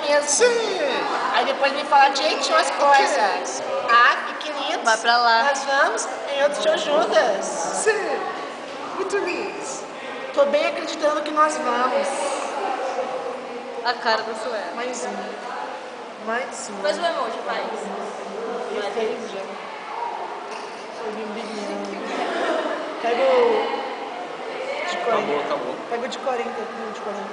mesmo. Sim. Aí depois me fala direitinho as coisas. Ah, que querido. Vai pra lá. Nós vamos em outro show juntas. Sim. Muito lindo. Tô bem acreditando que nós vamos. A cara da Suela. Mais um. Mais um. Faz o emoji, faz. Ele fez já. Foi um bilhão. Pega o de 40. Acabou. Pega o de 40. Não, de 40.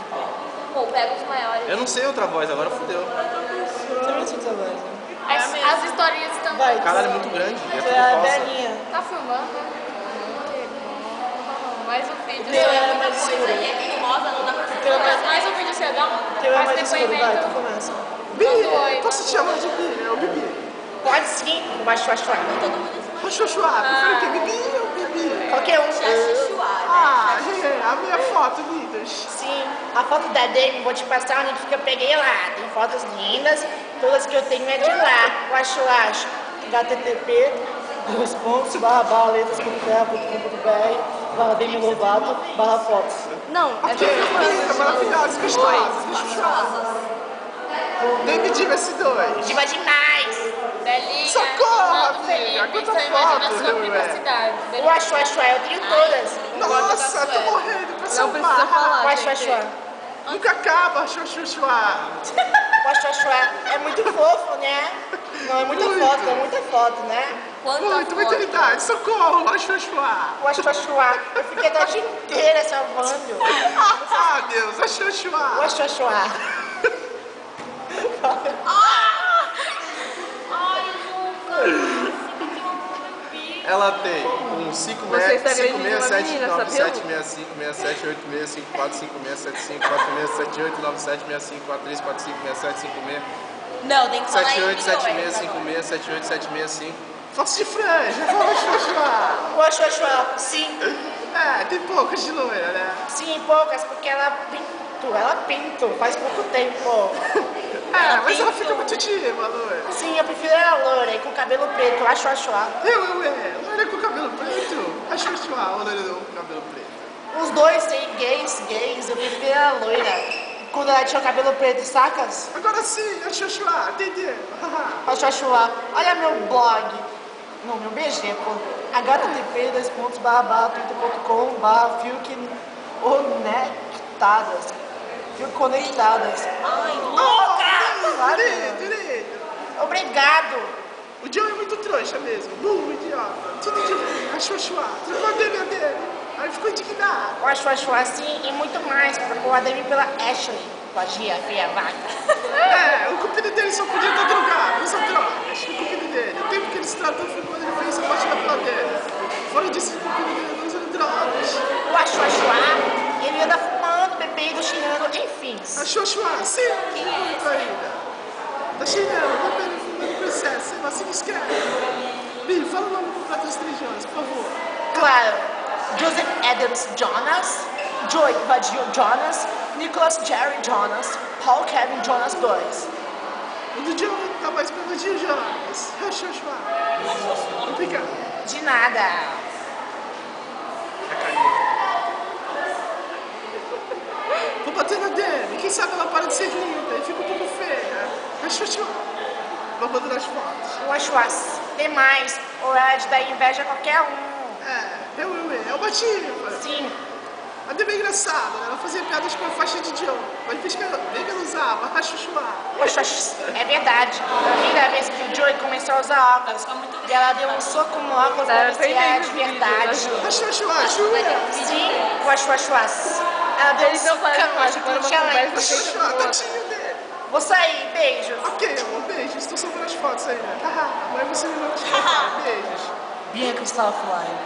Pô, pega os maiores. Eu não sei outra voz, agora fodeu. Você viu essa voz, né? As histórias estão... Vai. Caralho, é muito grande. Você é a Belinha. Tá filmando? Mais um vídeo. Teu é mais escuro. Teu é mais, Mais um vídeo, você dá um... teu é faz mais escuro. Vai, tu depoimento. começa. Bi, posso te chamar de Bi? É o Bibi. Pode sim. Baixo, baixo, baixo. Chuchuá, prefere que Bibi ou Bibi? Qualquer um. Ah, a minha foto, lindas. Sim, a foto da Demi, vou te passar o link que eu peguei lá. Tem fotos lindas, todas que eu tenho é de lá. Eu acho, http letras.com.br Demi Lovato /fotos. Não, é Ok, linda, maravilhosa, gostosa. Demi Diva S2. Diva demais! Belinha, Socorro, Fernando amiga, Felipe, quanta você imagina a foto, sua né, privacidade. Eu acho, eu tenho todas. Nossa, eu tô morrendo pra Não precisa falar, Eu acho, gente. Nunca acaba, chuchuá. Eu acho, é muito fofo, né? Não, é muita foto, né? Muita eternidade, socorro, chuchuá. Eu acho, eu fiquei a noite inteira salvando. Ah, Deus, a chuchuá. Eu acho, Ela tem um 5 Você está agredindo uma 7 menina, 9 sabia? 7 65 67 8 6 5 4 5 6 7 5 4 6 7 8 9 7 65 4 3 4 5 6 7 5 6 Não, tem que falar 7 em 8 7 milhões, 6 tá 5 bom. 6 7 8 7 6 5. Fotos de franja, vamos chuchuá. Eu acho, sim. É, tem poucas de loira, né? Sim, poucas, porque ela pintou faz pouco tempo. É, mas ela fica muito diva, loira. Sim, eu prefiro ela loira e com cabelo preto, eu acho. Loira com cabelo preto. A chuchuá, loira com cabelo preto. Os dois têm gays, eu prefiro ela loira. Quando ela tinha o cabelo preto, sacas? Agora sim, a chuchuá, entendeu? Acho, olha meu blog. Não, meu BG, pô. http://twitter.com/fio-conectadas. Fio-conectadas. Ai, louca! Direito. Obrigado. O John é muito trouxa mesmo. Burro, idiota. Tudo de ruim. A chuchuá. Trocou a Demi dele. Aí ficou indignado. Eu acho assim e muito mais. Trocou a Demi pela Ashley. Magia, feia, vaca. É, o cupido dele só podia estar drogado. Usa drogas. O cupido dele. O tempo que ele se tratou foi quando ele fez a parte da pila dele. Fora disso, o cupido dele não usa drogas. Eu acho, ele anda fumando, bebendo, cheirando, enfim. A chuchuá, sim. Muito ainda. Tá cheirando, bebendo, fumando, processo. Sei lá, se inscreve. Bi, fala o nome completo dos 3 Jonas, por favor. Claro, Joseph Adams Jonas, Joy Vadio Jonas, Nicholas Jerry Jonas, Paul Kevin Jonas 2. O do John tá mais pra Vadio Jonas. A chuchuá. Obrigado. De nada. Vou bater na Demi. Quem sabe ela para de ser linda e fica um pouco feia. A chuchuá. Vou abandonar as fotos. Eu acho demais, ou é de dar inveja a qualquer um. É uma diva. Sim, A Demi é engraçada, né? Ela fazia piadas com a faixa de John. Mas vez que ela usava, a chuchuá. eu acho, é verdade. A primeira vez que o Joey começou a usar óculos, e ela deu um soco no óculos pra ver se era de verdade. A chuchuá, jura? Sim, eu acho. Ela deu um Eles não fazem socão, parte, tipo foram um uma chaleco. A conversa. chuchuá, tadinho dele. Vou sair, beijos. Ok, amor, beijos. Estou salvando as fotos aí, né? Haha, amanhã você me manda as fotos. Beijos. Bianca está offline.